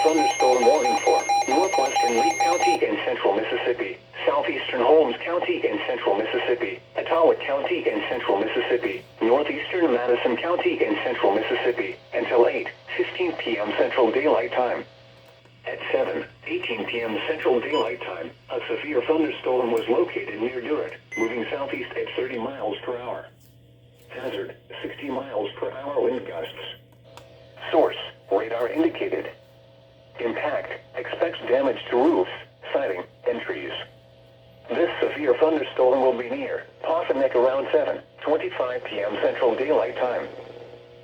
Thunderstorm warning for northwestern Lee County in central Mississippi, southeastern Holmes County in central Mississippi, Etowah County in central Mississippi, northeastern Madison County in central Mississippi, until 8:15 p.m. Central Daylight Time. At 7:18 p.m. Central Daylight Time, a severe thunderstorm was located near Durant, moving southeast at 30 miles per hour. Hazard, 60 miles per hour wind gusts. Source, radar indicated. Impact, expects damage to roofs, siding, and trees. This severe thunderstorm will be near Poffinec around 7:25 p.m. Central Daylight Time.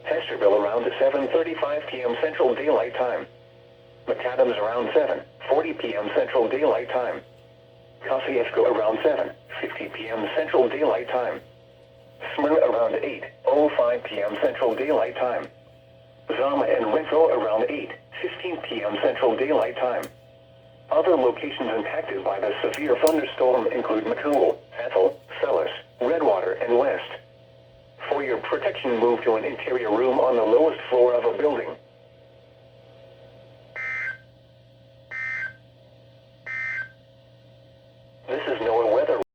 Hesterville around 7:35 p.m. Central Daylight Time. McAdams around 7:40 p.m. Central Daylight Time. Kosciuszko around 7:50 p.m. Central Daylight Time. Smyrna around 8:05 p.m. Central Daylight Time. Zama and Renfro around 8:15 p.m. Central Daylight Time. Other locations impacted by the severe thunderstorm include McCool, Ethel, Sellis, Redwater, and West. For your protection, move to an interior room on the lowest floor of a building.